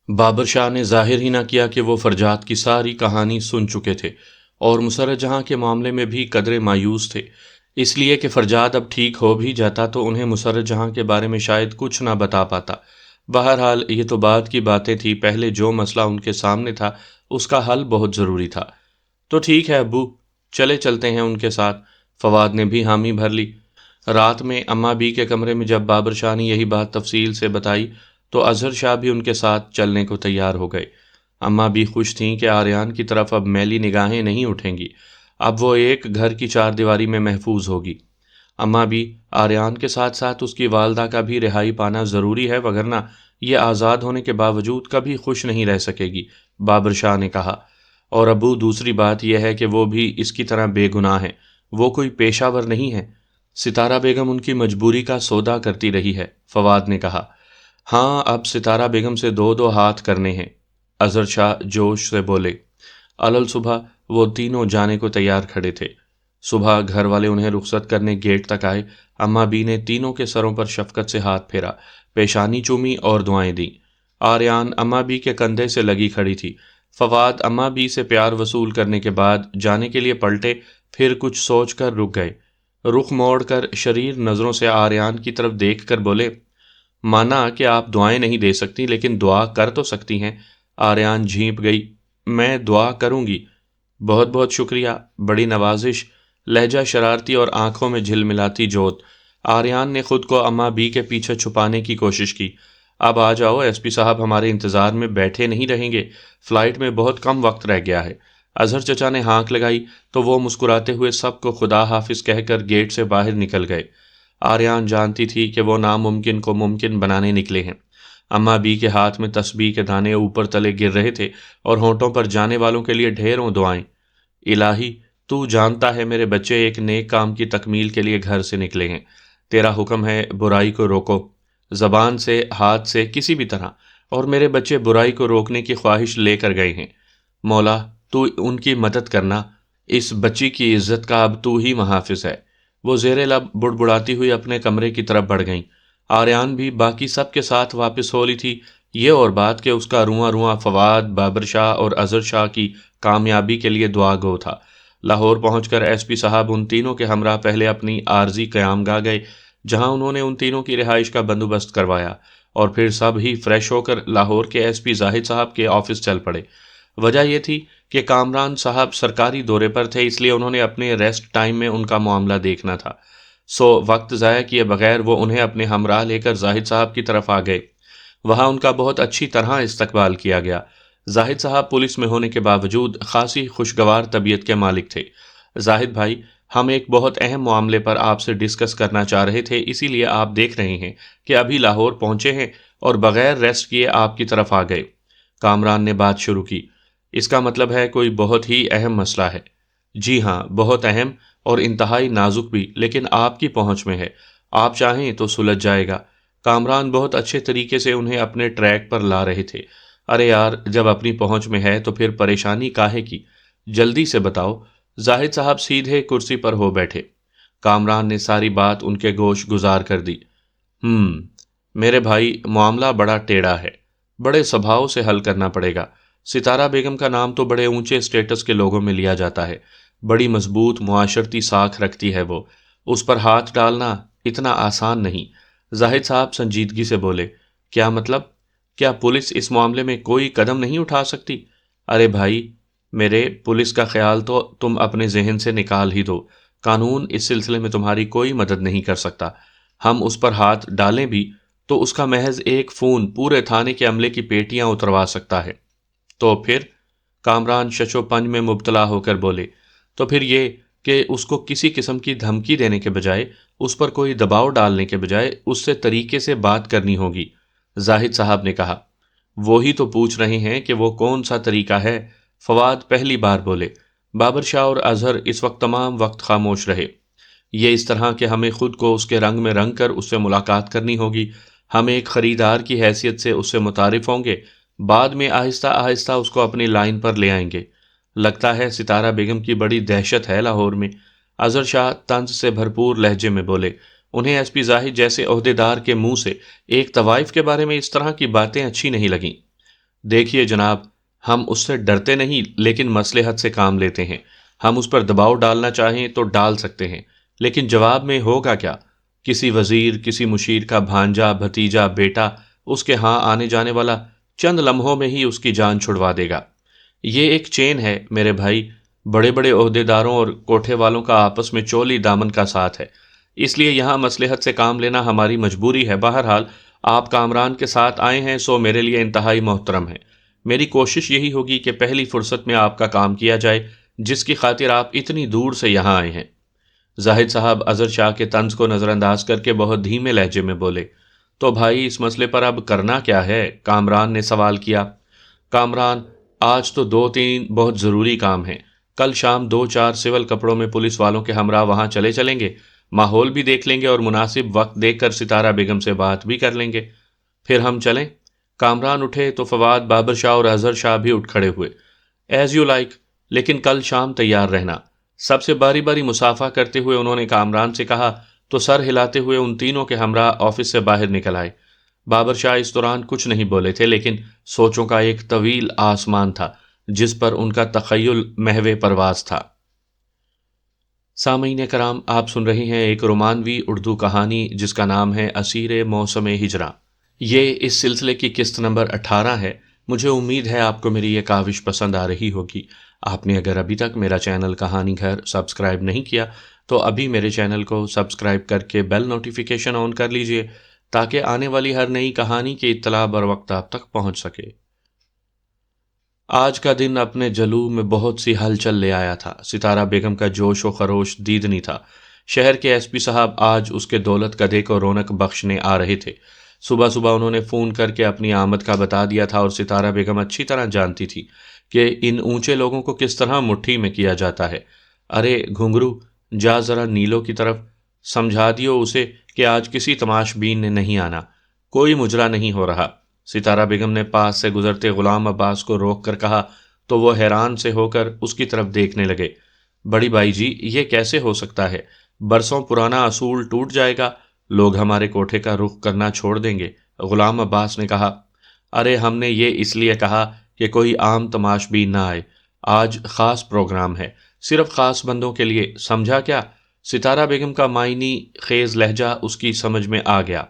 بابر شاہ نے ظاہر ہی نہ کیا کہ وہ فرجات کی ساری کہانی سن چکے تھے اور مسرت جہاں کے معاملے میں بھی قدرے مایوس تھے، اس لیے کہ فرجات اب ٹھیک ہو بھی جاتا تو انہیں مسرت جہاں کے بارے میں شاید کچھ نہ بتا پاتا۔ بہرحال یہ تو بعد کی باتیں تھی، پہلے جو مسئلہ ان کے سامنے تھا اس کا حل بہت ضروری تھا۔ تو ٹھیک ہے ابو، چلتے ہیں ان کے ساتھ۔ فواد نے بھی حامی بھر لی۔ رات میں اماں بی کے کمرے میں جب بابر شاہ نے یہی بات تفصیل سے بتائی تو اظہر شاہ بھی ان کے ساتھ چلنے کو تیار ہو گئے۔ اماں بھی خوش تھیں کہ آریان کی طرف اب میلی نگاہیں نہیں اٹھیں گی، اب وہ ایک گھر کی چار دیواری میں محفوظ ہوگی۔ اماں بھی آریان کے ساتھ ساتھ اس کی والدہ کا بھی رہائی پانا ضروری ہے، وگرنہ یہ آزاد ہونے کے باوجود کبھی خوش نہیں رہ سکے گی، بابر شاہ نے کہا۔ اور ابو، دوسری بات یہ ہے کہ وہ بھی اس کی طرح بے گناہ ہیں، وہ کوئی پیشہ ور نہیں ہے۔ ستارہ بیگم ان کی مجبوری کا سودا کرتی رہی ہے، فواد نے کہا۔ ہاں، اب ستارہ بیگم سے دو دو ہاتھ کرنے ہیں، اظہر شاہ جوش سے بولے۔ علل صبح وہ تینوں جانے کو تیار کھڑے تھے۔ صبح گھر والے انہیں رخصت کرنے گیٹ تک آئے۔ اماں بی نے تینوں کے سروں پر شفقت سے ہاتھ پھیرا، پیشانی چومی اور دعائیں دیں۔ آریان اماں بی کے کندھے سے لگی کھڑی تھی۔ فواد اماں بی سے پیار وصول کرنے کے بعد جانے کے لیے پلٹے، پھر کچھ سوچ کر رک گئے۔ رخ موڑ کر شریر نظروں سے آریان کی طرف دیکھ کر بولے، مانا کہ آپ دعائیں نہیں دے سکتی لیکن دعا کر تو سکتی ہیں۔ آریان جھینپ گئی۔ میں دعا کروں گی، بہت بہت شکریہ، بڑی نوازش، لہجہ شرارتی اور آنکھوں میں جھلملاتی جوت۔ آریان نے خود کو اماں بی کے پیچھے چھپانے کی کوشش کی۔ اب آ جاؤ، ایس پی صاحب ہمارے انتظار میں بیٹھے نہیں رہیں گے، فلائٹ میں بہت کم وقت رہ گیا ہے۔ اظہر چچا نے ہانک لگائی تو وہ مسکراتے ہوئے سب کو خدا حافظ کہہ کر گیٹ سے باہر نکل گئے۔ آریان جانتی تھی کہ وہ ناممکن کو ممکن بنانے نکلے ہیں۔ اماں بی کے ہاتھ میں تسبیح کے دانے اوپر تلے گر رہے تھے اور ہونٹوں پر جانے والوں کے لیے ڈھیروں دعائیں۔ الہی، تو جانتا ہے میرے بچے ایک نیک کام کی تکمیل کے لیے گھر سے نکلے ہیں، تیرا حکم ہے برائی کو روکو، زبان سے، ہاتھ سے، کسی بھی طرح، اور میرے بچے برائی کو روکنے کی خواہش لے کر گئے ہیں۔ مولا، تو ان کی مدد کرنا، اس بچی کی عزت کا اب تو ہی محافظ ہے۔ وہ زیر لب بڑبڑاتی ہوئی اپنے کمرے کی طرف بڑھ گئیں۔ آریان بھی باقی سب کے ساتھ واپس ہو لی تھی۔ یہ اور بات کہ اس کا رواں رواں فواد، بابر شاہ اور اظہر شاہ کی کامیابی کے لیے دعا گو تھا۔ لاہور پہنچ کر ایس پی صاحب ان تینوں کے ہمراہ پہلے اپنی عارضی قیام گاہ گئے، جہاں انہوں نے ان تینوں کی رہائش کا بندوبست کروایا، اور پھر سب ہی فریش ہو کر لاہور کے ایس پی زاہد صاحب کے آفس چل پڑے۔ وجہ یہ تھی کہ کامران صاحب سرکاری دورے پر تھے، اس لیے انہوں نے اپنے ریسٹ ٹائم میں ان کا معاملہ دیکھنا تھا، سو وقت ضائع کیے بغیر وہ انہیں اپنے ہمراہ لے کر زاہد صاحب کی طرف آ گئے۔ وہاں ان کا بہت اچھی طرح استقبال کیا گیا۔ زاہد صاحب پولیس میں ہونے کے باوجود خاصی خوشگوار طبیعت کے مالک تھے۔ زاہد بھائی، ہم ایک بہت اہم معاملے پر آپ سے ڈسکس کرنا چاہ رہے تھے، اسی لیے آپ دیکھ رہے ہیں کہ ابھی لاہور پہنچے ہیں اور بغیر ریسٹ کیے آپ کی طرف آ گئے۔ کامران نے بات شروع کی۔ اس کا مطلب ہے کوئی بہت ہی اہم مسئلہ ہے؟ جی ہاں، بہت اہم اور انتہائی نازک بھی، لیکن آپ کی پہنچ میں ہے، آپ چاہیں تو سلجھ جائے گا۔ کامران بہت اچھے طریقے سے انہیں اپنے ٹریک پر لا رہے تھے۔ ارے یار، جب اپنی پہنچ میں ہے تو پھر پریشانی کاہے کی؟ جلدی سے بتاؤ۔ زاہد صاحب سیدھے کرسی پر ہو بیٹھے۔ کامران نے ساری بات ان کے گوش گزار کر دی۔ میرے بھائی، معاملہ بڑا ٹیڑھا ہے، بڑے سبھاؤ سے حل کرنا پڑے گا۔ ستارہ بیگم کا نام تو بڑے اونچے اسٹیٹس کے لوگوں میں لیا جاتا ہے، بڑی مضبوط معاشرتی ساکھ رکھتی ہے وہ، اس پر ہاتھ ڈالنا اتنا آسان نہیں۔ زاہد صاحب سنجیدگی سے بولے، کیا مطلب؟ کیا پولیس اس معاملے میں کوئی قدم نہیں اٹھا سکتی؟ ارے بھائی میرے، پولیس کا خیال تو تم اپنے ذہن سے نکال ہی دو، قانون اس سلسلے میں تمہاری کوئی مدد نہیں کر سکتا۔ ہم اس پر ہاتھ ڈالیں بھی تو اس کا محض ایک فون پورے تھانے کے عملے کی پیٹیاں اتروا سکتا ہے۔ تو پھر؟ کامران شش و پنج میں مبتلا ہو کر بولے، تو پھر یہ کہ اس کو کسی قسم کی دھمکی دینے کے بجائے، اس پر کوئی دباؤ ڈالنے کے بجائے اس سے طریقے سے بات کرنی ہوگی۔ زاہد صاحب نے کہا۔ وہی تو پوچھ رہے ہیں کہ وہ کون سا طریقہ ہے؟ فواد پہلی بار بولے۔ بابر شاہ اور اظہر اس وقت تمام وقت خاموش رہے۔ یہ اس طرح کہ ہمیں خود کو اس کے رنگ میں رنگ کر اس سے ملاقات کرنی ہوگی، ہم ایک خریدار کی حیثیت سے اس سے متعارف ہوں گے، بعد میں آہستہ آہستہ اس کو اپنی لائن پر لے آئیں گے۔ لگتا ہے ستارہ بیگم کی بڑی دہشت ہے لاہور میں۔ اظہر شاہ طنز سے بھرپور لہجے میں بولے۔ انہیں ایس پی زاہد جیسے عہدیدار کے منہ سے ایک طوائف کے بارے میں اس طرح کی باتیں اچھی نہیں لگیں۔ دیکھیے جناب، ہم اس سے ڈرتے نہیں لیکن مصلحت سے کام لیتے ہیں۔ ہم اس پر دباؤ ڈالنا چاہیں تو ڈال سکتے ہیں، لیکن جواب میں ہوگا کیا؟ کسی وزیر، کسی مشیر کا بھانجا، بھتیجا، بیٹا اس کے ہاں آنے جانے والا چند لمحوں میں ہی اس کی جان چھڑوا دے گا۔ یہ ایک چین ہے میرے بھائی، بڑے بڑے عہدیداروں اور کوٹھے والوں کا آپس میں چولی دامن کا ساتھ ہے، اس لیے یہاں مصلحت سے کام لینا ہماری مجبوری ہے۔ بہرحال آپ کامران کے ساتھ آئے ہیں سو میرے لیے انتہائی محترم ہے۔ میری کوشش یہی ہوگی کہ پہلی فرصت میں آپ کا کام کیا جائے جس کی خاطر آپ اتنی دور سے یہاں آئے ہیں۔ زاہد صاحب اظہر شاہ کے طنز کو نظر انداز کر کے بہت دھیمے لہجے میں بولے، تو بھائی اس مسئلے پر اب کرنا کیا ہے؟ کامران نے سوال کیا۔ کامران، آج تو 2-3 بہت ضروری کام ہیں۔ کل شام 2-4 سول کپڑوں میں پولیس والوں کے ہمراہ وہاں چلے چلیں گے، ماحول بھی دیکھ لیں گے اور مناسب وقت دیکھ کر ستارہ بیگم سے بات بھی کر لیں گے۔ پھر ہم چلیں؟ کامران اٹھے تو فواد، بابر شاہ اور اظہر شاہ بھی اٹھ کھڑے ہوئے۔ ایز یو لائک، لیکن کل شام تیار رہنا۔ سب سے باری باری مصافحہ کرتے ہوئے انہوں نے کامران سے کہا تو سر ہلاتے ہوئے ان تینوں کے ہمراہ آفس سے باہر نکل آئے۔ بابر شاہ اس دوران کچھ نہیں بولے تھے، لیکن سوچوں کا ایک طویل آسمان تھا جس پر ان کا تخیل محو پرواز تھا۔ سامعین کرام، آپ سن رہے ہیں ایک رومانوی اردو کہانی جس کا نام ہے اسیر موسم ہجرا۔ یہ اس سلسلے کی قسط نمبر 18 ہے۔ مجھے امید ہے آپ کو میری یہ کاوش پسند آ رہی ہوگی۔ آپ نے اگر ابھی تک میرا چینل کہانی گھر سبسکرائب نہیں کیا تو ابھی میرے چینل کو سبسکرائب کر کے بیل نوٹیفیکیشن آن کر لیجئے تاکہ آنے والی ہر نئی کہانی کی اطلاع بر وقت آپ تک پہنچ سکے۔ آج کا دن اپنے جلوہ میں بہت سی ہلچل لے آیا تھا۔ ستارہ بیگم کا جوش و خروش دیدنی تھا۔ شہر کے ایس پی صاحب آج اس کے دولت گدھے کو رونق بخشنے آ رہے تھے۔ صبح صبح انہوں نے فون کر کے اپنی آمد کا بتا دیا تھا اور ستارہ بیگم اچھی طرح جانتی تھی کہ ان اونچے لوگوں کو کس طرح مٹھی میں کیا جاتا ہے۔ ارے گھنگرو، جا ذرا نیلو کی طرف، سمجھا دیو اسے کہ آج کسی تماش بین نے نہیں آنا، کوئی مجرا نہیں ہو رہا۔ ستارہ بیگم نے پاس سے گزرتے غلام عباس کو روک کر کہا تو وہ حیران سے ہو کر اس کی طرف دیکھنے لگے۔ بڑی بائی جی، یہ کیسے ہو سکتا ہے؟ برسوں پرانا اصول ٹوٹ جائے گا، لوگ ہمارے کوٹھے کا رخ کرنا چھوڑ دیں گے۔ غلام عباس نے کہا، ارے ہم نے یہ اس لیے کہا کہ کوئی عام تماش بین نہ آئے، آج خاص پروگرام ہے، صرف خاص بندوں کے لیے، سمجھا کیا؟ ستارہ بیگم کا معنی خیز لہجہ اس کی سمجھ میں آ گیا۔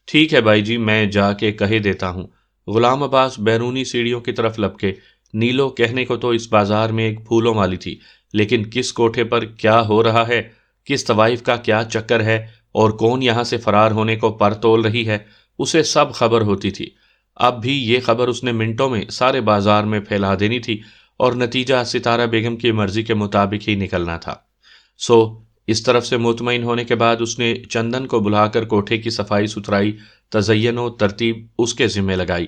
ٹھیک ہے بھائی جی، میں جا کے کہے دیتا ہوں۔ غلام عباس بیرونی سیڑھیوں کی طرف لپکے۔ نیلو کہنے کو تو اس بازار میں ایک پھولوں والی تھی، لیکن کس کوٹھے پر کیا ہو رہا ہے، کس طوائف کا کیا چکر ہے اور کون یہاں سے فرار ہونے کو پر تول رہی ہے، اسے سب خبر ہوتی تھی۔ اب بھی یہ خبر اس نے منٹوں میں سارے بازار میں پھیلا دینی تھی اور نتیجہ ستارہ بیگم کی مرضی کے مطابق ہی نکلنا تھا۔ سو اس طرف سے مطمئن ہونے کے بعد اس نے چندن کو بلا کر کوٹھے کی صفائی ستھرائی، تزین و ترتیب اس کے ذمہ لگائی۔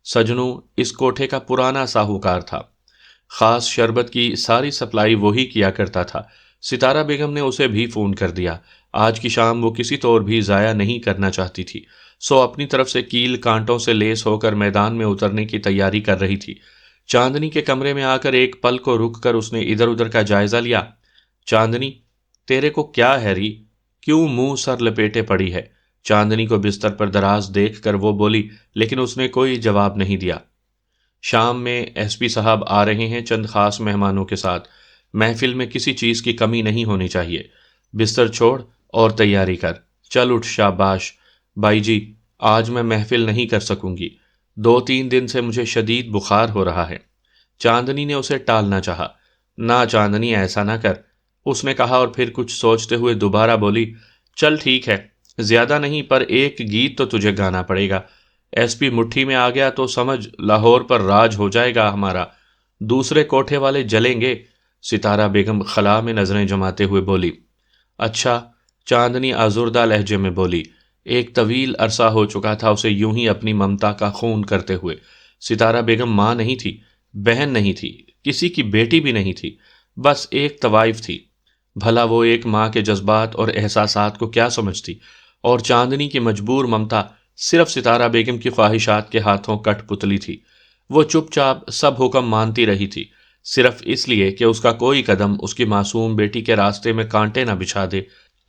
سجنوں، اس کوٹھے کا پرانا ساہوکار تھا، خاص شربت کی ساری سپلائی وہی کیا کرتا تھا۔ ستارہ بیگم نے اسے بھی فون کر دیا۔ آج کی شام وہ کسی طور بھی ضائع نہیں کرنا چاہتی تھی، سو اپنی طرف سے کیل کانٹوں سے لیس ہو کر میدان میں اترنے کی تیاری کر رہی تھی۔ چاندنی کے کمرے میں آ کر ایک پل کو رک کر اس نے ادھر ادھر کا جائزہ لیا۔ چاندنی، تیرے کو کیا ہے ری؟ کیوں منہ سر لپیٹے پڑی ہے؟ چاندنی کو بستر پر دراز دیکھ کر وہ بولی، لیکن اس نے کوئی جواب نہیں دیا۔ شام میں ایس پی صاحب آ رہے ہیں چند خاص مہمانوں کے ساتھ، محفل میں کسی چیز کی کمی نہیں ہونی چاہیے۔ بستر چھوڑ اور تیاری کر، چل اٹھ۔ شاباش بھائی جی، آج میں محفل نہیں کر سکوں گی، 2-3 دن سے مجھے شدید بخار ہو رہا ہے۔ چاندنی نے اسے ٹالنا چاہا۔ نہ چاندنی، ایسا نہ کر، اس نے کہا اور پھر کچھ سوچتے ہوئے دوبارہ بولی، چل ٹھیک ہے، زیادہ نہیں پر ایک گیت تو تجھے گانا پڑے گا۔ ایس پی مٹھی میں آ گیا تو سمجھ لاہور پر راج ہو جائے گا ہمارا، دوسرے کوٹھے والے جلیں گے۔ ستارہ بیگم خلا میں نظریں جماتے ہوئے بولی۔ اچھا، چاندنی آزردہ لہجے میں بولی۔ ایک طویل عرصہ ہو چکا تھا اسے یوں ہی اپنی ممتا کا خون کرتے ہوئے۔ ستارہ بیگم ماں نہیں تھی، بہن نہیں تھی، کسی کی بیٹی بھی نہیں تھی، بس ایک طوائف تھی۔ بھلا وہ ایک ماں کے جذبات اور احساسات کو کیا سمجھتی؟ اور چاندنی کی مجبور ممتا صرف ستارہ بیگم کی خواہشات کے ہاتھوں کٹ پتلی تھی۔ وہ چپ چاپ سب حکم مانتی رہی تھی، صرف اس لیے کہ اس کا کوئی قدم اس کی معصوم بیٹی کے راستے میں کانٹے نہ بچھا دے،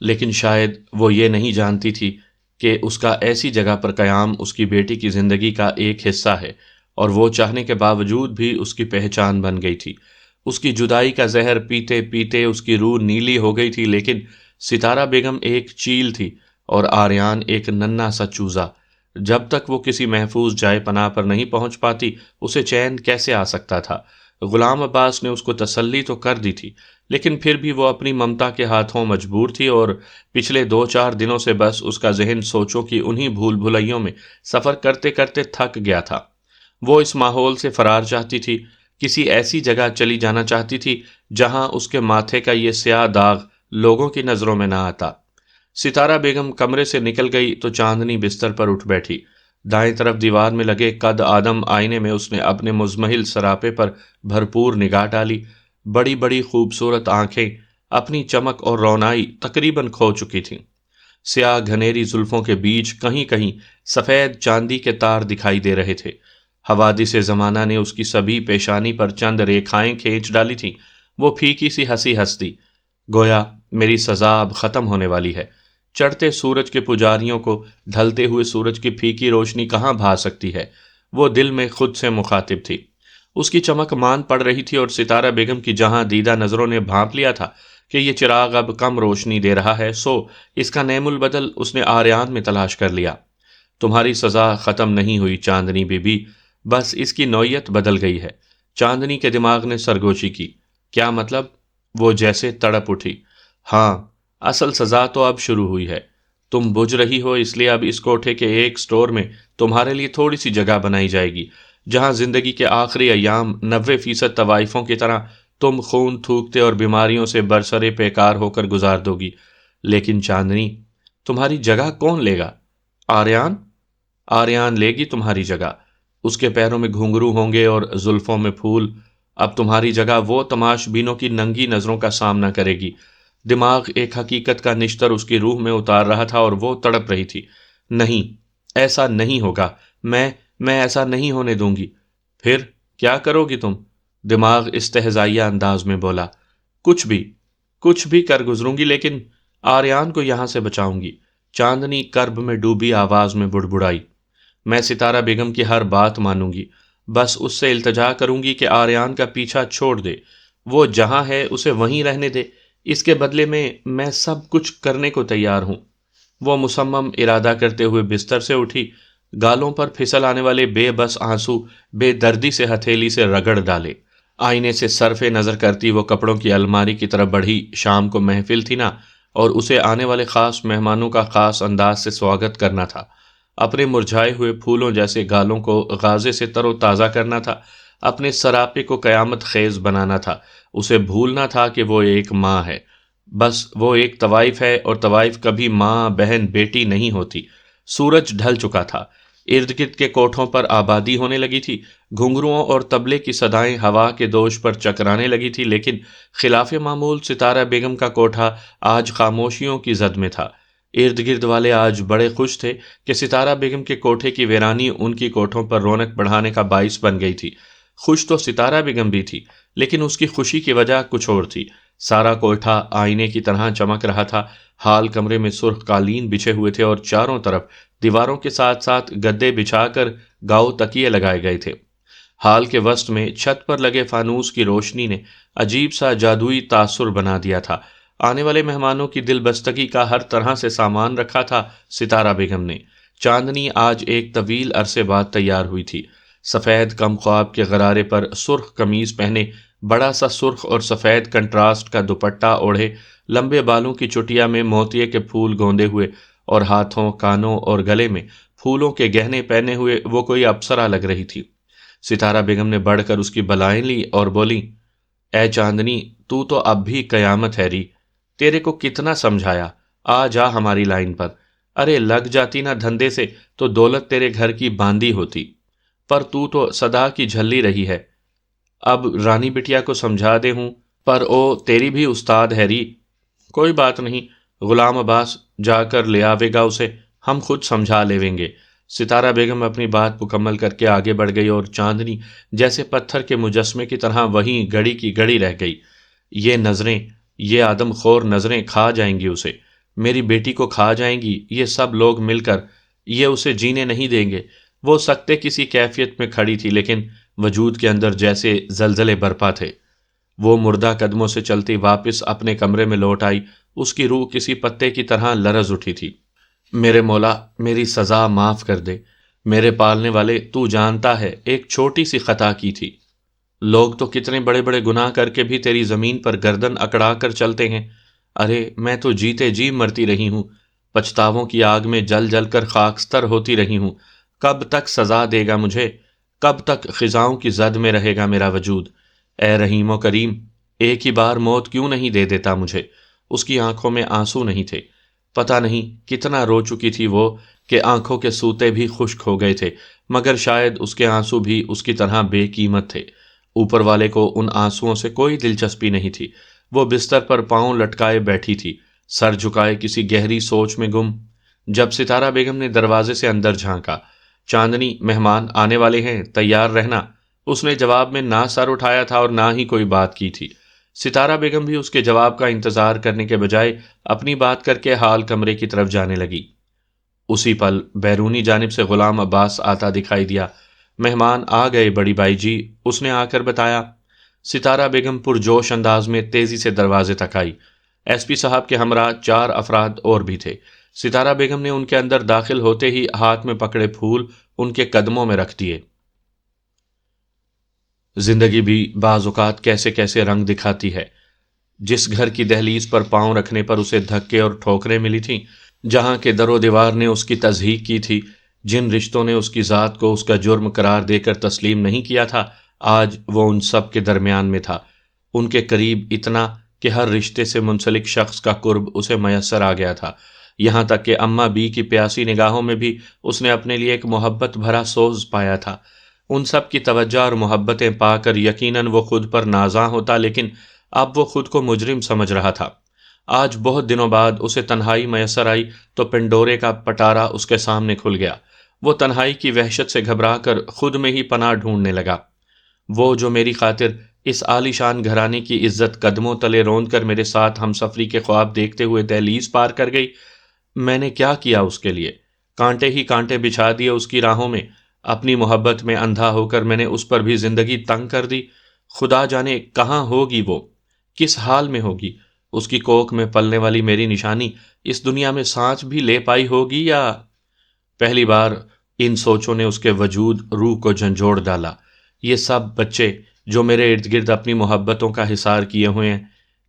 لیکن شاید وہ یہ نہیں جانتی تھی کہ اس کا ایسی جگہ پر قیام اس کی بیٹی کی زندگی کا ایک حصہ ہے اور وہ چاہنے کے باوجود بھی اس کی پہچان بن گئی تھی۔ اس کی جدائی کا زہر پیتے پیتے اس کی روح نیلی ہو گئی تھی، لیکن ستارہ بیگم ایک چیل تھی اور آریان ایک ننھا سا چوزا۔ جب تک وہ کسی محفوظ جائے پناہ پر نہیں پہنچ پاتی، اسے چین کیسے آ سکتا تھا؟ غلام عباس نے اس کو تسلی تو کر دی تھی، لیکن پھر بھی وہ اپنی ممتا کے ہاتھوں مجبور تھی، اور پچھلے 2-4 دنوں سے بس اس کا ذہن سوچوں کی انہی بھول بھلائیوں میں سفر کرتے کرتے تھک گیا تھا۔ وہ اس ماحول سے فرار چاہتی تھی، کسی ایسی جگہ چلی جانا چاہتی تھی جہاں اس کے ماتھے کا یہ سیاہ داغ لوگوں کی نظروں میں نہ آتا۔ ستارہ بیگم کمرے سے نکل گئی تو چاندنی بستر پر اٹھ بیٹھی۔ دائیں طرف دیوار میں لگے قد آدم آئینے میں اس نے اپنے مزمحل سراپے پر بھرپور نگاہ ڈالی۔ بڑی بڑی خوبصورت آنکھیں اپنی چمک اور رونائی تقریباً کھو چکی تھیں۔ سیاہ گھنیری زلفوں کے بیچ کہیں کہیں سفید چاندی کے تار دکھائی دے رہے تھے۔ حوادث زمانہ نے اس کی سبھی پیشانی پر چند ریکھائیں کھینچ ڈالی تھیں۔ وہ پھیکی سی ہنسی ہنس دی، گویا میری سزا اب ختم ہونے والی ہے۔ چڑھتے سورج کے پجاریوں کو ڈھلتے ہوئے سورج کی پھیکی روشنی کہاں بھا سکتی ہے؟ وہ دل میں خود سے مخاطب تھی۔ اس کی چمک مان پڑ رہی تھی، اور ستارہ بیگم کی جہاں دیدہ نظروں نے بھانپ لیا تھا کہ یہ چراغ اب کم روشنی دے رہا ہے، سو اس کا نعم البدل اس نے آریان میں تلاش کر لیا۔ تمہاری سزا ختم نہیں ہوئی چاندنی بی بی، بس اس کی نوعیت بدل گئی ہے۔ چاندنی کے دماغ نے سرگوشی کی۔ کیا مطلب؟ وہ جیسے تڑپ اٹھی۔ ہاں، اصل سزا تو اب شروع ہوئی ہے۔ تم بجھ رہی ہو، اس لیے اب اس کوٹھے کے ایک سٹور میں تمہارے لیے تھوڑی سی جگہ بنائی جائے گی، جہاں زندگی کے آخری ایام 90% طوائفوں کی طرح تم خون تھوکتے اور بیماریوں سے برسرے پیکار ہو کر گزار دو گی۔ لیکن چاندنی، تمہاری جگہ کون لے گا؟ آریان؟ آریان لے گی تمہاری جگہ۔ اس کے پیروں میں گھنگرو ہوں گے اور زلفوں میں پھول۔ اب تمہاری جگہ وہ تماش بینوں کی ننگی نظروں کا سامنا کرے گی۔ دماغ ایک حقیقت کا نشتر اس کی روح میں اتار رہا تھا، اور وہ تڑپ رہی تھی۔ نہیں، ایسا نہیں ہوگا، میں ایسا نہیں ہونے دوں گی۔ پھر کیا کرو گی تم؟ دماغ استہزائیہ انداز میں بولا۔ کچھ بھی کر گزروں گی، لیکن آریان کو یہاں سے بچاؤں گی۔ چاندنی کرب میں ڈوبی آواز میں بڑبڑائی۔ میں ستارہ بیگم کی ہر بات مانوں گی، بس اس سے التجا کروں گی کہ آریان کا پیچھا چھوڑ دے۔ وہ جہاں ہے اسے وہیں رہنے دے، اس کے بدلے میں سب کچھ کرنے کو تیار ہوں۔ وہ مصمم ارادہ کرتے ہوئے بستر سے اٹھی، گالوں پر پھسل آنے والے بے بس آنسو بے دردی سے ہتھیلی سے رگڑ ڈالے۔ آئینے سے صرف نظر کرتی وہ کپڑوں کی الماری کی طرف بڑھی۔ شام کو محفل تھی نا، اور اسے آنے والے خاص مہمانوں کا خاص انداز سے سواگت کرنا تھا۔ اپنے مرجھائے ہوئے پھولوں جیسے گالوں کو غازے سے تر و تازہ کرنا تھا، اپنے سراپے کو قیامت خیز بنانا تھا۔ اسے بھولنا تھا کہ وہ ایک ماں ہے، بس وہ ایک طوائف ہے، اور طوائف کبھی ماں بہن بیٹی نہیں ہوتی۔ سورج ڈھل چکا تھا، ارد گرد کے کوٹھوں پر آبادی ہونے لگی تھی، گھنگروؤں اور طبلے کی صدائیں ہوا کے دوش پر چکرانے لگی تھی، لیکن خلاف معمول ستارہ بیگم کا کوٹھا آج خاموشیوں کی زد میں تھا۔ ارد گرد والے آج بڑے خوش تھے کہ ستارہ بیگم کے کوٹھے کی ویرانی ان کی کوٹھوں پر رونق بڑھانے کا باعث بن گئی تھی۔ خوش تو ستارہ بیگم بھی تھی، لیکن اس کی خوشی کی وجہ کچھ اور تھی۔ سارا کوٹھا آئینے کی طرح چمک رہا تھا۔ ہال کمرے میں سرخ قالین بچھے ہوئے تھے، اور چاروں طرف دیواروں کے ساتھ ساتھ گدے بچھا کر گاؤ تکیے لگائے گئے تھے۔ ہال کے وسط میں چھت پر لگے فانوس کی روشنی نے عجیب سا جادوئی تاثر بنا دیا تھا۔ آنے والے مہمانوں کی دل بستگی کا ہر طرح سے سامان رکھا تھا ستارہ بیگم نے۔ چاندنی آج ایک طویل عرصے بعد تیار ہوئی تھی۔ سفید کم خواب کے غرارے پر سرخ قمیض پہنے، بڑا سا سرخ اور سفید کنٹراسٹ کا دوپٹہ اوڑھے، لمبے بالوں کی چٹیا میں موتیے کے پھول گوندے ہوئے، اور ہاتھوں، کانوں اور گلے میں پھولوں کے گہنے پہنے ہوئے وہ کوئی اپسرا لگ رہی تھی۔ ستارہ بیگم نے بڑھ کر اس کی بلائیں لی اور بولی، اے چاندنی، تو اب بھی قیامت ہے ری۔ تیرے کو کتنا سمجھایا، آ جا ہماری لائن پر۔ ارے لگ جاتی نا دھندے سے تو دولت تیرے گھر کی باندھی ہوتی، پر تو صدا کی جھلی رہی ہے۔ اب رانی بٹیا کو سمجھا دے ہوں، پر او تیری بھی استاد ہے ری۔ کوئی بات نہیں، غلام عباس جا کر لے آوے گا اسے، ہم خود سمجھا لیویں گے۔ ستارہ بیگم اپنی بات مکمل کر کے آگے بڑھ گئی، اور چاندنی جیسے پتھر کے مجسمے کی طرح وہیں گڑی کی گڑی رہ گئی۔ یہ نظریں، یہ آدم خور نظریں کھا جائیں گی اسے، میری بیٹی کو کھا جائیں گی۔ یہ سب لوگ مل کر یہ اسے جینے نہیں دیں گے۔ وہ سکتے کسی کیفیت میں کھڑی تھی، لیکن وجود کے اندر جیسے زلزلے برپا تھے۔ وہ مردہ قدموں سے چلتی واپس اپنے کمرے میں لوٹ آئی، اس کی روح کسی پتے کی طرح لرز اٹھی تھی۔ میرے مولا، میری سزا معاف کر دے، میرے پالنے والے، تو جانتا ہے ایک چھوٹی سی خطا کی تھی۔ لوگ تو کتنے بڑے بڑے گناہ کر کے بھی تیری زمین پر گردن اکڑا کر چلتے ہیں، ارے میں تو جیتے جی مرتی رہی ہوں، پچھتاووں کی آگ میں جل جل کر خاکستر ہوتی رہی ہوں۔ کب تک سزا دے گا مجھے؟ کب تک خزاؤں کی زد میں رہے گا میرا وجود؟ اے رحیم و کریم، ایک ہی بار موت کیوں نہیں دے دیتا مجھے؟ اس کی آنکھوں میں آنسو نہیں تھے، پتہ نہیں کتنا رو چکی تھی وہ کہ آنکھوں کے سوتے بھی خشک ہو گئے تھے، مگر شاید اس کے آنسو بھی اس کی طرح بے قیمت تھے۔ اوپر والے کو ان آنسوؤں سے کوئی دلچسپی نہیں تھی۔ وہ بستر پر پاؤں لٹکائے بیٹھی تھی، سر جھکائے کسی گہری سوچ میں گم۔ جب ستارہ بیگم نے دروازے سے اندر جھانکا، چاندنی، مہمان آنے والے ہیں، تیار رہنا، اس نے جواب میں نہ سر اٹھایا تھا اور نہ ہی کوئی بات کی تھی۔ ستارہ بیگم بھی اس کے جواب کا انتظار کرنے کے بجائے اپنی بات کر کے حال کمرے کی طرف جانے لگی۔ اسی پل بیرونی جانب سے غلام عباس آتا دکھائی دیا۔ مہمان آ گئے بڑی بائی جی، اس نے آ کر بتایا۔ ستارہ بیگم پرجوش انداز میں تیزی سے دروازے تک آئی۔ ایس پی صاحب کے ہمراہ 4 افراد اور بھی تھے۔ ستارہ بیگم نے ان کے اندر داخل ہوتے ہی ہاتھ میں پکڑے پھول ان کے قدموں میں رکھ دیے۔ زندگی بھی بعض اوقات کیسے کیسے رنگ دکھاتی ہے۔ جس گھر کی دہلیز پر پاؤں رکھنے پر اسے دھکے اور ٹھوکریں ملی تھیں، جہاں کے در و دیوار نے اس کی تضحیک کی تھی، جن رشتوں نے اس کی ذات کو اس کا جرم قرار دے کر تسلیم نہیں کیا تھا، آج وہ ان سب کے درمیان میں تھا، ان کے قریب اتنا کہ ہر رشتے سے منسلک شخص کا قرب اسے میسر آ گیا تھا، یہاں تک کہ اماں بی کی پیاسی نگاہوں میں بھی اس نے اپنے لیے ایک محبت بھرا سوز پایا تھا۔ ان سب کی توجہ اور محبتیں پا کر یقیناً وہ خود پر نازاں ہوتا، لیکن اب وہ خود کو مجرم سمجھ رہا تھا۔ آج بہت دنوں بعد اسے تنہائی میسر آئی تو پنڈورے کا پٹارا اس کے سامنے کھل گیا۔ وہ تنہائی کی وحشت سے گھبرا کر خود میں ہی پناہ ڈھونڈنے لگا۔ وہ جو میری خاطر اس عالی شان گھرانے کی عزت قدموں تلے روند کر میرے ساتھ ہم سفری کے خواب دیکھتے ہوئے دہلیز پار کر گئی، میں نے کیا کیا اس کے لیے؟ کانٹے ہی کانٹے بچھا دیے اس کی راہوں میں۔ اپنی محبت میں اندھا ہو کر میں نے اس پر بھی زندگی تنگ کر دی۔ خدا جانے کہاں ہوگی وہ، کس حال میں ہوگی؟ اس کی کوکھ میں پلنے والی میری نشانی اس دنیا میں سانچ بھی لے پائی ہوگی یا؟ پہلی بار ان سوچوں نے اس کے وجود روح کو جھنجھوڑ ڈالا۔ یہ سب بچے جو میرے ارد گرد اپنی محبتوں کا حصار کیے ہوئے ہیں،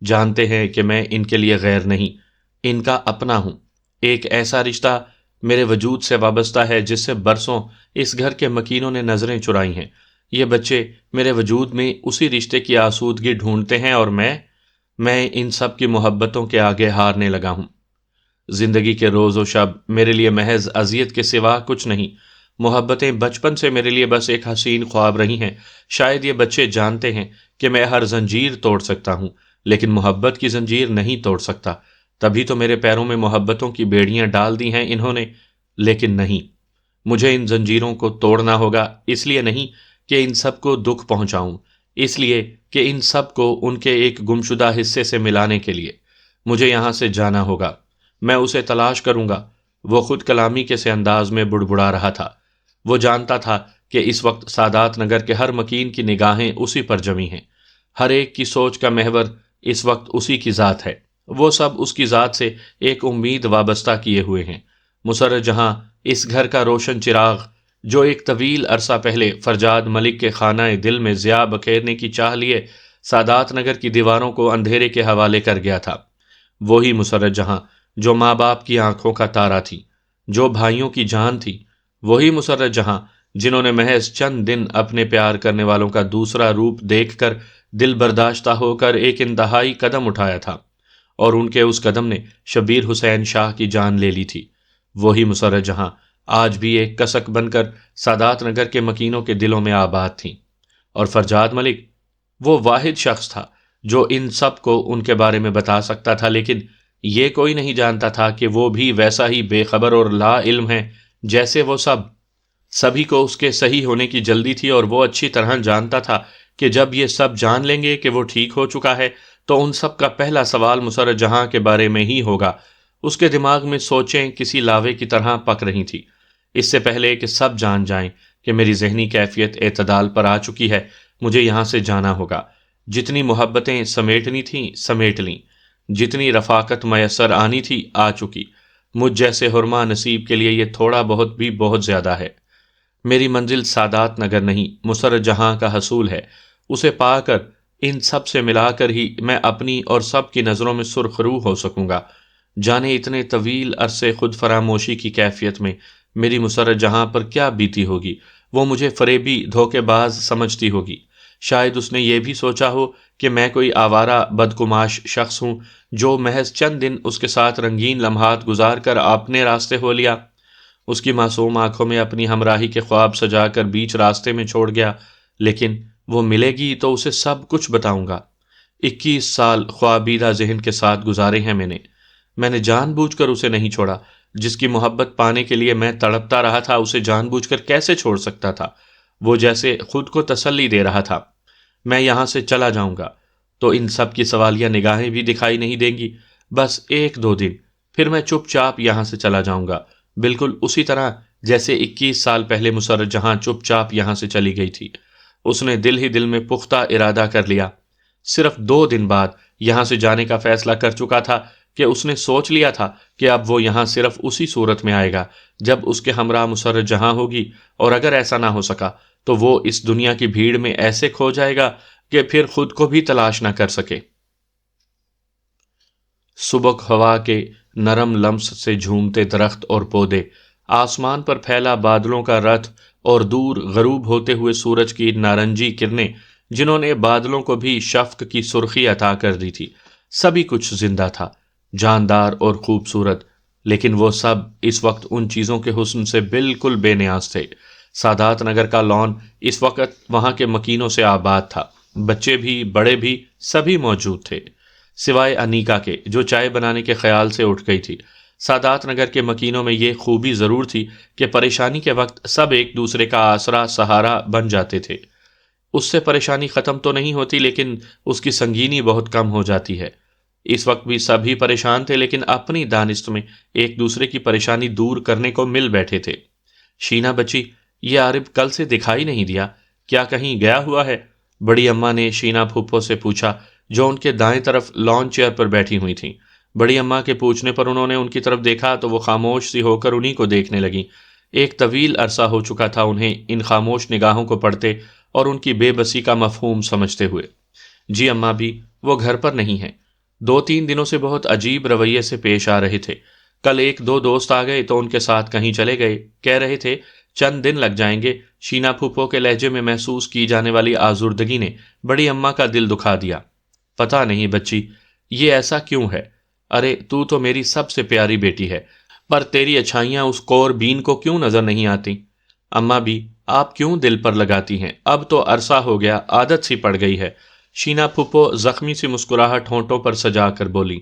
جانتے ہیں کہ میں ان کے لیے غیر نہیں، ان کا اپنا ہوں۔ ایک ایسا رشتہ میرے وجود سے وابستہ ہے جس سے برسوں اس گھر کے مکینوں نے نظریں چرائی ہیں۔ یہ بچے میرے وجود میں اسی رشتے کی آسودگی ڈھونڈتے ہیں اور میں ان سب کی محبتوں کے آگے ہارنے لگا ہوں۔ زندگی کے روز و شب میرے لیے محض اذیت کے سوا کچھ نہیں۔ محبتیں بچپن سے میرے لیے بس ایک حسین خواب رہی ہیں۔ شاید یہ بچے جانتے ہیں کہ میں ہر زنجیر توڑ سکتا ہوں، لیکن محبت کی زنجیر نہیں توڑ سکتا۔ تبھی تو میرے پیروں میں محبتوں کی بیڑیاں ڈال دی ہیں انہوں نے، لیکن نہیں، مجھے ان زنجیروں کو توڑنا ہوگا۔ اس لیے نہیں کہ ان سب کو دکھ پہنچاؤں، اس لیے کہ ان سب کو ان کے ایک گمشدہ حصے سے ملانے کے لیے مجھے یہاں سے جانا ہوگا۔ میں اسے تلاش کروں گا۔ وہ خود کلامی کے سے انداز میں بڑبڑا رہا تھا۔ وہ جانتا تھا کہ اس وقت سادات نگر کے ہر مکین کی نگاہیں اسی پر جمی ہیں، ہر ایک کی سوچ کا محور اس وقت اسی کی ذات ہے۔ وہ سب اس کی ذات سے ایک امید وابستہ کیے ہوئے ہیں۔ مسرت جہاں اس گھر کا روشن چراغ جو ایک طویل عرصہ پہلے فرجاد ملک کے خانہ دل میں ضیاء بکھیرنے کی چاہ لیے سادات نگر کی دیواروں کو اندھیرے کے حوالے کر گیا تھا، وہی مسرت جہاں جو ماں باپ کی آنکھوں کا تارا تھی، جو بھائیوں کی جان تھی، وہی مسرت جہاں جنہوں نے محض چند دن اپنے پیار کرنے والوں کا دوسرا روپ دیکھ کر دل برداشتہ ہو کر ایک انتہائی قدم اٹھایا تھا، اور ان کے اس قدم نے شبیر حسین شاہ کی جان لے لی تھی، وہی مسرت جہاں آج بھی ایک کسک بن کر سادات نگر کے مکینوں کے دلوں میں آباد تھیں۔ اور فرجاد ملک وہ واحد شخص تھا جو ان سب کو ان کے بارے میں بتا سکتا تھا، لیکن یہ کوئی نہیں جانتا تھا کہ وہ بھی ویسا ہی بے خبر اور لا علم ہے جیسے وہ سب۔ سبھی کو اس کے صحیح ہونے کی جلدی تھی، اور وہ اچھی طرح جانتا تھا کہ جب یہ سب جان لیں گے کہ وہ ٹھیک ہو چکا ہے تو ان سب کا پہلا سوال مسرت جہاں کے بارے میں ہی ہوگا۔ اس کے دماغ میں سوچیں کسی لاوے کی طرح پک رہی تھی۔ اس سے پہلے کہ سب جان جائیں کہ میری ذہنی کیفیت اعتدال پر آ چکی ہے، مجھے یہاں سے جانا ہوگا۔ جتنی محبتیں سمیٹنی تھیں سمیٹ لیں، جتنی رفاقت میسر آنی تھی آ چکی۔ مجھ جیسے حرمہ نصیب کے لیے یہ تھوڑا بہت بھی بہت زیادہ ہے۔ میری منزل سادات نگر نہیں، مسرت جہاں کا حصول ہے۔ اسے پا کر، ان سب سے ملا کر ہی میں اپنی اور سب کی نظروں میں سرخرو ہو سکوں گا۔ جانے اتنے طویل عرصے خود فراموشی کی کیفیت میں میری مسرت جہاں پر کیا بیتی ہوگی۔ وہ مجھے فریبی دھوکے باز سمجھتی ہوگی۔ شاید اس نے یہ بھی سوچا ہو کہ میں کوئی آوارہ بدگماش شخص ہوں جو محض چند دن اس کے ساتھ رنگین لمحات گزار کر اپنے راستے ہو لیا، اس کی معصوم آنکھوں میں اپنی ہمراہی کے خواب سجا کر بیچ راستے میں چھوڑ گیا۔ لیکن وہ ملے گی تو اسے سب کچھ بتاؤں گا۔ 21 سال خوابیدہ ذہن کے ساتھ گزارے ہیں میں نے جان بوجھ کر اسے نہیں چھوڑا۔ جس کی محبت پانے کے لیے میں تڑپتا رہا تھا، اسے جان بوجھ کر کیسے چھوڑ سکتا تھا؟ وہ جیسے خود کو تسلی دے رہا تھا، میں یہاں سے چلا جاؤں گا تو ان سب کی سوالیہ نگاہیں بھی دکھائی نہیں دیں گی۔ بس 1-2 دن، پھر میں چپ چاپ یہاں سے چلا جاؤں گا، بالکل اسی طرح جیسے 21 سال پہلے مسرت جہاں چپ چاپ یہاں سے چلی گئی تھی۔ اس نے دل ہی دل میں پختہ ارادہ کر لیا۔ صرف 2 دن بعد یہاں سے جانے کا فیصلہ کر چکا تھا کہ اس نے سوچ لیا تھا کہ اب وہ یہاں صرف اسی صورت میں آئے گا جب اس کے ہمراہ مسرت جہاں ہوگی، اور اگر ایسا نہ ہو سکا تو وہ اس دنیا کی بھیڑ میں ایسے کھو جائے گا کہ پھر خود کو بھی تلاش نہ کر سکے۔ سبک ہوا کے نرم لمس سے جھومتے درخت اور پودے، آسمان پر پھیلا بادلوں کا رتھ، اور دور غروب ہوتے ہوئے سورج کی نارنجی کرنیں جنہوں نے بادلوں کو بھی شفق کی سرخی عطا کر دی تھی، سبھی کچھ زندہ تھا، جاندار اور خوبصورت۔ لیکن وہ سب اس وقت ان چیزوں کے حسن سے بالکل بے نیاز تھے۔ سادات نگر کا لان اس وقت وہاں کے مکینوں سے آباد تھا، بچے بھی بڑے بھی سبھی موجود تھے، سوائے انیکا کے جو چائے بنانے کے خیال سے اٹھ گئی تھی۔ سادات نگر کے مکینوں میں یہ خوبی ضرور تھی کہ پریشانی کے وقت سب ایک دوسرے کا آسرا سہارا بن جاتے تھے۔ اس سے پریشانی ختم تو نہیں ہوتی، لیکن اس کی سنگینی بہت کم ہو جاتی ہے۔ اس وقت بھی سبھی پریشان تھے، لیکن اپنی دانست میں ایک دوسرے کی پریشانی دور کرنے کو مل بیٹھے تھے۔ شینا بچی، یہ عارب کل سے دکھائی نہیں دیا، کیا کہیں گیا ہوا ہے؟ بڑی اماں نے شینا پھپھو سے پوچھا، جو ان کے دائیں طرف لان چیئر پر بیٹھی ہوئی تھیں۔ بڑی اماں کے پوچھنے پر انہوں نے ان کی طرف دیکھا تو وہ خاموش سی ہو کر انہی کو دیکھنے لگیں۔ ایک طویل عرصہ ہو چکا تھا انہیں ان خاموش نگاہوں کو پڑھتے اور ان کی بے بسی کا مفہوم سمجھتے ہوئے۔ جی اماں بھی، وہ گھر پر نہیں ہیں، 2-3 دنوں سے بہت عجیب رویے سے پیش آ رہے تھے۔ کل 1-2 دوست آ گئے تو ان کے ساتھ کہیں چلے گئے، کہہ رہے تھے چند دن لگ جائیں گے۔ شینا پھپھو کے لہجے میں محسوس کی جانے والی آزردگی نے بڑی اماں کا دل دکھا دیا۔ پتہ نہیں بچی، یہ ایسا کیوں ہے؟ ارے تو میری سب سے پیاری بیٹی ہے، پر تیری اچھائیاں اس کور بین کو کیوں نظر نہیں آتی؟ اماں بھی، آپ کیوں دل پر لگاتی ہیں؟ اب تو عرصہ ہو گیا، عادت سی پڑ گئی ہے۔ شینا پھپھو زخمی سی مسکراہٹ ہونٹوں پر سجا کر بولی۔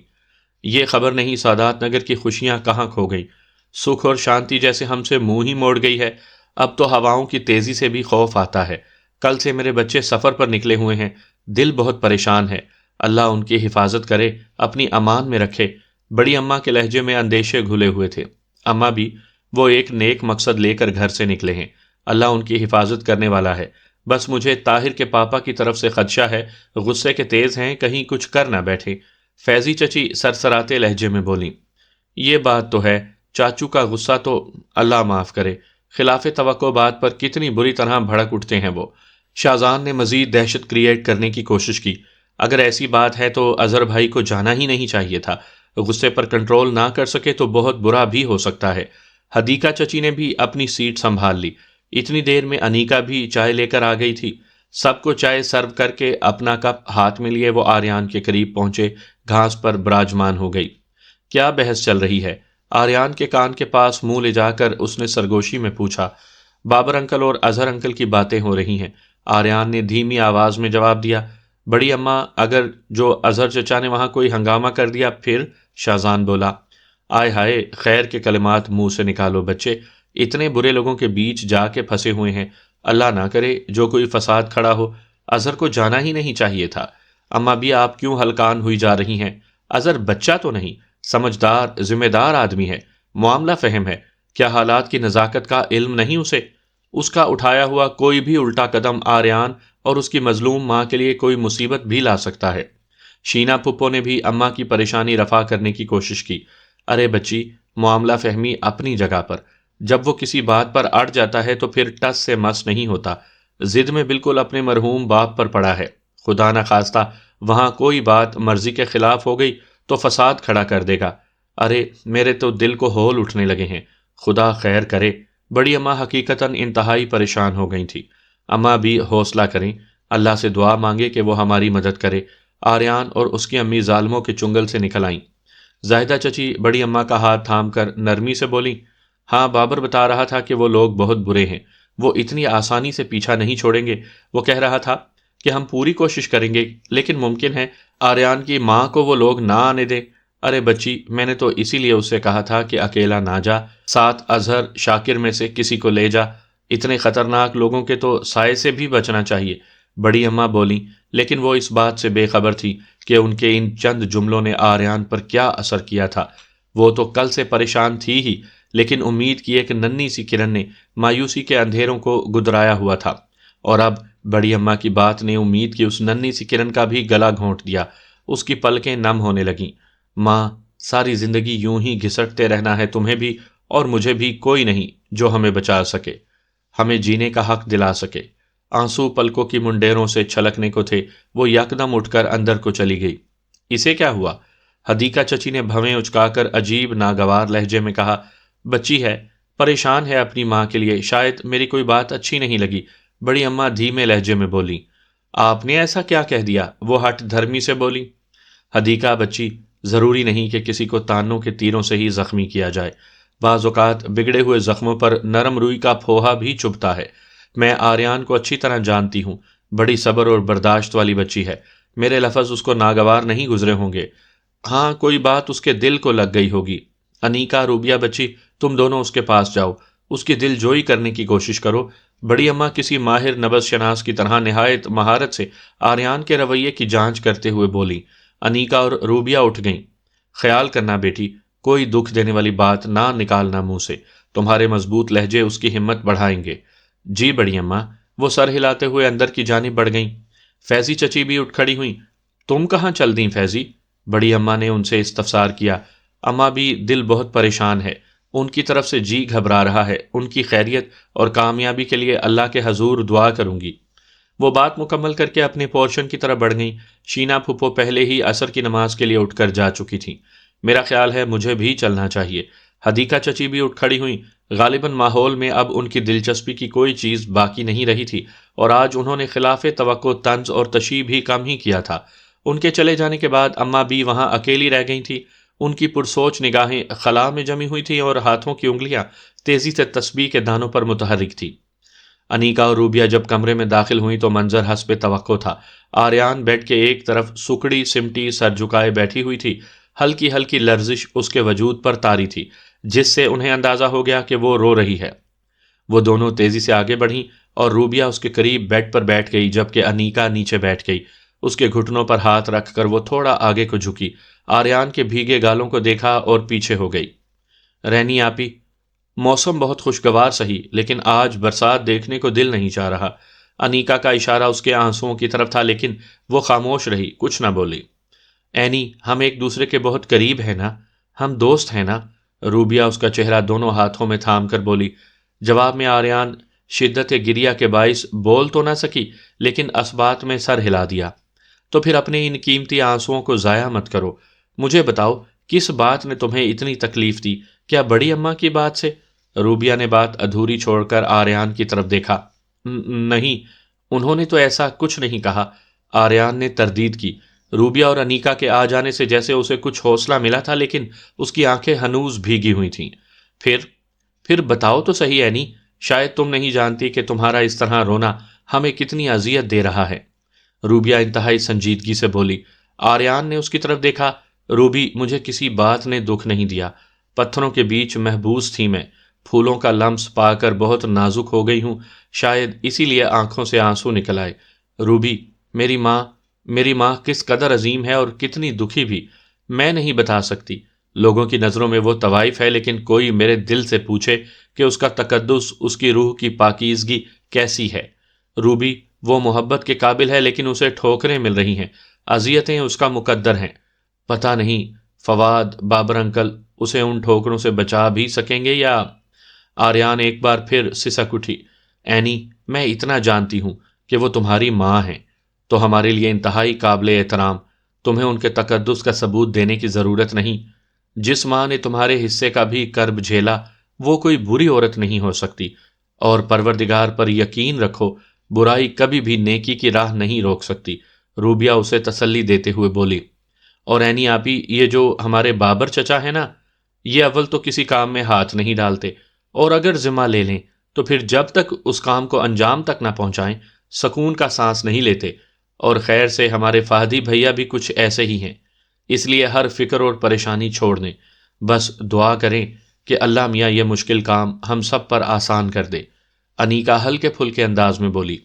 یہ خبر نہیں سادات نگر کی خوشیاں کہاں کھو گئی؟ سکھ اور شانتی جیسے ہم سے منہ ہی موڑ گئی ہے۔ اب تو ہواؤں کی تیزی سے بھی خوف آتا ہے۔ کل سے میرے بچے سفر پر نکلے ہوئے ہیں، دل بہت پریشان ہے۔ اللہ ان کی حفاظت کرے، اپنی امان میں رکھے۔ بڑی اماں کے لہجے میں اندیشے گھلے ہوئے تھے۔ اماں بھی، وہ ایک نیک مقصد لے کر گھر سے نکلے ہیں، اللہ ان کی حفاظت کرنے والا ہے۔ بس مجھے طاہر کے پاپا کی طرف سے خدشہ ہے، غصے کے تیز ہیں، کہیں کچھ کر نہ بیٹھے۔ فیضی چچی سرسراتے لہجے میں بولیں۔ یہ بات تو ہے، چاچو کا غصہ تو اللہ معاف کرے، خلاف توقع بات پر کتنی بری طرح بھڑک اٹھتے ہیں وہ۔ شاہزان نے مزید دہشت کریٹ کرنے کی کوشش کی۔ اگر ایسی بات ہے تو اظہر بھائی کو جانا ہی نہیں چاہیے تھا، غصے پر کنٹرول نہ کر سکے تو بہت برا بھی ہو سکتا ہے۔ حدیقہ چچی نے بھی اپنی سیٹ سنبھال لی۔ اتنی دیر میں انیکا بھی چائے لے کر آ گئی تھی۔ سب کو چائے سرو کر کے اپنا کپ ہاتھ میں لیے وہ آریان کے قریب پہنچے، گھاس پر براجمان ہو گئی۔ کیا بحث چل رہی ہے؟ آریان کے کان کے پاس منہ لے جا کر اس نے سرگوشی میں پوچھا۔ بابر انکل اور اظہر انکل کی باتیں ہو رہی ہیں، آریان نے دھیمی آواز میں جواب دیا۔ بڑی اماں، اگر جو اظہر چچا نے وہاں کوئی ہنگامہ کر دیا پھر؟ شاہزان بولا۔ آئے ہائے، خیر کے کلمات منہ سے نکالو بچے، اتنے برے لوگوں کے بیچ جا کے پھنسے ہوئے ہیں، اللہ نہ کرے جو کوئی فساد کھڑا ہو۔ اظہر کو جانا ہی نہیں چاہیے تھا۔ اماں بھی آپ کیوں ہلکان ہوئی جا رہی ہیں؟ اظہر بچہ تو نہیں، سمجھدار ذمہ دار آدمی ہے، معاملہ فہم ہے، کیا حالات کی نزاکت کا علم نہیں اسے؟ اس کا اٹھایا ہوا کوئی بھی الٹا قدم آریان اور اس کی مظلوم ماں کے لیے کوئی مصیبت بھی لا سکتا ہے۔ شینا پھپھو نے بھی اماں کی پریشانی رفع کرنے کی کوشش کی۔ ارے بچی، معاملہ فہمی اپنی جگہ پر، جب وہ کسی بات پر اڑ جاتا ہے تو پھر ٹس سے مس نہیں ہوتا۔ ضد میں بالکل اپنے مرحوم باپ پر پڑا ہے، خدا نہ خواستہ وہاں کوئی بات مرضی کے خلاف ہو گئی تو فساد کھڑا کر دے گا۔ ارے میرے تو دل کو ہول اٹھنے لگے ہیں، خدا خیر کرے۔ بڑی اماں حقیقتاً انتہائی پریشان ہو گئی تھی۔ اماں بھی حوصلہ کریں، اللہ سے دعا مانگے کہ وہ ہماری مدد کرے۔ آریان اور اس کی امی ظالموں کے چنگل سے نکل آئیں۔ زاہدہ چچی بڑی اماں کا ہاتھ تھام کر نرمی سے بولیں، ہاں بابر بتا رہا تھا کہ وہ لوگ بہت برے ہیں، وہ اتنی آسانی سے پیچھا نہیں چھوڑیں گے۔ وہ کہہ رہا تھا کہ ہم پوری کوشش کریں گے، لیکن ممکن ہے آریان کی ماں کو وہ لوگ نہ آنے دیں۔ ارے بچی، میں نے تو اسی لیے اس سے کہا تھا کہ اکیلا نہ جا، ساتھ اظہر شاکر میں سے کسی کو لے جا، اتنے خطرناک لوگوں کے تو سائے سے بھی بچنا چاہیے۔ بڑی اماں بولیں، لیکن وہ اس بات سے بے خبر تھی کہ ان کے ان چند جملوں نے آریان پر کیا اثر کیا تھا۔ وہ تو کل سے پریشان تھی ہی، لیکن امید کی ایک ننھی سی کرن نے مایوسی کے اندھیروں کو گدرایا ہوا تھا، اور اب بڑی اماں کی بات نے امید کی اس ننھی سی کرن کا بھی گلا گھونٹ دیا۔ اس کی پلکیں نم ہونے لگیں۔ ماں، ساری زندگی یوں ہی گھسٹتے رہنا ہے تمہیں بھی اور مجھے بھی، کوئی نہیں جو ہمیں بچا سکے، ہمیں جینے کا حق دلا سکے۔ آنسو پلکوں کی منڈیروں سے چھلکنے کو تھے، وہ یکدم اٹھ کر اندر کو چلی گئی۔ اسے کیا ہوا؟ حدیقہ چچی نے بھویں اچکا کر عجیب ناگوار لہجے میں کہا، بچی ہے، پریشان ہے اپنی ماں کے لیے، شاید میری کوئی بات اچھی نہیں لگی۔ بڑی اماں دھیمے لہجے میں بولی، آپ نے ایسا کیا کہہ دیا؟ وہ ہٹ دھرمی سے بولی۔ حدیقہ بچی، ضروری نہیں کہ کسی کو تانوں کے تیروں سے ہی زخمی کیا جائے، بعض اوقات بگڑے ہوئے زخموں پر نرم روئی کا پھوہا بھی چبھتا ہے۔ میں آریان کو اچھی طرح جانتی ہوں، بڑی صبر اور برداشت والی بچی ہے، میرے لفظ اس کو ناگوار نہیں گزرے ہوں گے۔ ہاں، کوئی بات اس کے دل کو لگ گئی ہوگی۔ انیکا، روبیہ بچی، تم دونوں اس کے پاس جاؤ، اس کی دل جوئی کرنے کی کوشش کرو۔ بڑی اماں کسی ماہر نبض شناس کی طرح نہایت مہارت سے آریان کے رویے کی جانچ کرتے ہوئے بولی۔ انیکا اور روبیہ اٹھ گئیں۔ خیال کرنا بیٹی، کوئی دکھ دینے والی بات نہ نکالنا منہ سے، تمہارے مضبوط لہجے اس کی ہمت بڑھائیں گے۔ جی بڑی اماں، وہ سر ہلاتے ہوئے اندر کی جانب بڑھ گئیں۔ فیضی چچی بھی اٹھ کھڑی ہوئیں۔ تم کہاں چل دیں فیضی؟ بڑی اماں نے ان سے استفسار کیا۔ اماں بھی دل بہت پریشان ہے، ان کی طرف سے جی گھبرا رہا ہے، ان کی خیریت اور کامیابی کے لیے اللہ کے حضور دعا کروں گی۔ وہ بات مکمل کر کے اپنے پورشن کی طرف بڑھ گئیں۔ شینا پھپھو پہلے ہی عصر کی نماز کے لیے اٹھ کر جا چکی تھیں۔ میرا خیال ہے مجھے بھی چلنا چاہیے۔ حدیقہ چچی بھی اٹھ کھڑی ہوئیں۔ غالباً ماحول میں اب ان کی دلچسپی کی کوئی چیز باقی نہیں رہی تھی، اور آج انہوں نے خلاف توقع طنز اور تشیع بھی کم ہی کیا تھا۔ ان کے چلے جانے کے بعد اماں بھی وہاں اکیلی رہ گئی تھیں۔ ان کی پرسوچ نگاہیں خلا میں جمی ہوئی تھیں اور ہاتھوں کی انگلیاں تیزی سے تسبیح کے دانوں پر متحرک تھیں۔ انیکا اور روبیہ جب کمرے میں داخل ہوئیں تو منظر حسب توقع تھا۔ آریان بیڈ کے ایک طرف سکڑی سمٹی سر جھکائے بیٹھی ہوئی تھی، ہلکی ہلکی لرزش اس کے وجود پر طاری تھی، جس سے انہیں اندازہ ہو گیا کہ وہ رو رہی ہے۔ وہ دونوں تیزی سے آگے بڑھیں اور روبیہ اس کے قریب بیڈ پر بیٹھ گئی، جبکہ انیکا نیچے بیٹھ گئی۔ اس کے گھٹنوں پر ہاتھ رکھ کر وہ تھوڑا آگے کو جھکی، آریان کے بھیگے گالوں کو دیکھا اور پیچھے ہو گئی۔ رینی آپی، موسم بہت خوشگوار سہی، لیکن آج برسات دیکھنے کو دل نہیں چاہ رہا۔ انیکا کا اشارہ اس کے آنسوؤں کی طرف تھا، لیکن وہ خاموش رہی، کچھ نہ بولی۔ اینی، ہم ایک دوسرے کے بہت قریب ہیں نا، ہم دوست ہیں نا؟ روبیہ اس کا چہرہ دونوں ہاتھوں میں تھام کر بولی۔ جواب میں آریان شدت گریہ کے باعث بول تو نہ سکی، لیکن اسبات میں سر ہلا دیا۔ تو پھر اپنے ان قیمتی آنسوؤں کو ضائع مت کرو، مجھے بتاؤ کس بات نے تمہیں اتنی تکلیف دی؟ کیا بڑی اماں کی بات سے؟ روبیہ نے بات ادھوری چھوڑ کر آریان کی طرف دیکھا۔ نہیں، انہوں نے تو ایسا کچھ نہیں کہا۔ آریان نے تردید کی۔ روبیہ اور انیکا کے آ جانے سے جیسے اسے کچھ حوصلہ ملا تھا، لیکن اس کی آنکھیں ہنوز بھیگی ہوئی تھیں۔ پھر بتاؤ تو صحیح اینی، شاید تم نہیں جانتی کہ تمہارا اس طرح رونا ہمیں کتنی اذیت دے رہا ہے۔ روبیہ انتہائی سنجیدگی سے بولی۔ آریان نے اس کی طرف دیکھا۔ روبی، مجھے کسی بات نے دکھ نہیں دیا، پتھروں کے بیچ محبوس تھی میں، پھولوں کا لمس پا کر بہت نازک ہو گئی ہوں، شاید اسی لیے آنکھوں سے آنسو نکل آئے۔ روبی، میری ماں کس قدر عظیم ہے اور کتنی دکھی بھی، میں نہیں بتا سکتی۔ لوگوں کی نظروں میں وہ طوائف ہے، لیکن کوئی میرے دل سے پوچھے کہ اس کا تقدس، اس کی روح کی پاکیزگی کیسی ہے۔ روبی وہ محبت کے قابل ہے، لیکن اسے ٹھوکریں مل رہی ہیں، اذیتیں اس کا مقدر ہیں۔ پتہ نہیں فواد، بابر انکل اسے ان ٹھوکروں سے بچا بھی سکیں گے یا… آریان ایک بار پھر سسک اٹھی۔ اینی، میں اتنا جانتی ہوں کہ وہ تمہاری ماں ہیں، تو ہمارے لیے انتہائی قابل احترام۔ تمہیں ان کے تقدس کا ثبوت دینے کی ضرورت نہیں۔ جس ماں نے تمہارے حصے کا بھی کرب جھیلا، وہ کوئی بری عورت نہیں ہو سکتی، اور پروردگار پر یقین رکھو، برائی کبھی بھی نیکی کی راہ نہیں روک سکتی۔ روبیہ اسے تسلی دیتے ہوئے بولی۔ اور اینی آپی، یہ جو ہمارے بابر چچا ہے نا، یہ اول تو کسی کام میں ہاتھ نہیں ڈالتے، اور اگر ذمہ لے لیں تو پھر جب تک اس کام کو انجام تک نہ پہنچائیں سکون کا سانس نہیں لیتے۔ اور خیر سے ہمارے فہدی بھیا بھی کچھ ایسے ہی ہیں، اس لیے ہر فکر اور پریشانی چھوڑ دیں، بس دعا کریں کہ اللہ میاں یہ مشکل کام ہم سب پر آسان کر دے۔ انیکا ہلکے پھلکے انداز میں بولی۔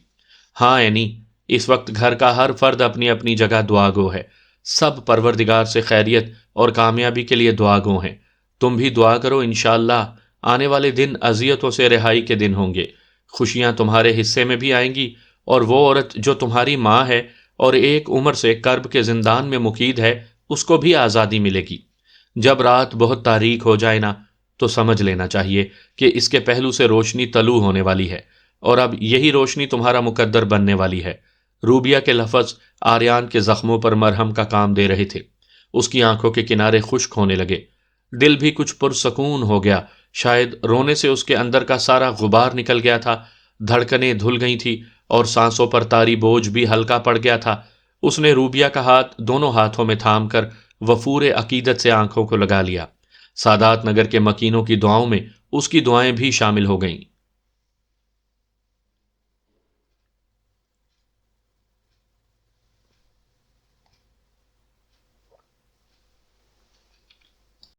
ہاں اینی، اس وقت گھر کا ہر فرد اپنی اپنی جگہ دعا گو ہے، سب پروردگار سے خیریت اور کامیابی کے لیے دعا گو ہیں۔ تم بھی دعا کرو، انشاءاللہ آنے والے دن اذیتوں سے رہائی کے دن ہوں گے، خوشیاں تمہارے حصے میں بھی آئیں گی، اور وہ عورت جو تمہاری ماں ہے اور ایک عمر سے کرب کے زندان میں مقید ہے، اس کو بھی آزادی ملے گی۔ جب رات بہت تاریک ہو جائے نا، تو سمجھ لینا چاہیے کہ اس کے پہلو سے روشنی طلوع ہونے والی ہے، اور اب یہی روشنی تمہارا مقدر بننے والی ہے۔ روبیہ کے لفظ آریان کے زخموں پر مرہم کا کام دے رہے تھے۔ اس کی آنکھوں کے کنارے خشک ہونے لگے، دل بھی کچھ پرسکون ہو گیا، شاید رونے سے اس کے اندر کا سارا غبار نکل گیا تھا، دھڑکنیں دھل گئی تھی اور سانسوں پر طاری بوجھ بھی ہلکا پڑ گیا تھا۔ اس نے روبیہ کا ہاتھ دونوں ہاتھوں میں تھام کر وفور عقیدت سے آنکھوں کو لگا لیا۔ سادات نگر کے مکینوں کی دعاؤں میں اس کی دعائیں بھی شامل ہو گئیں۔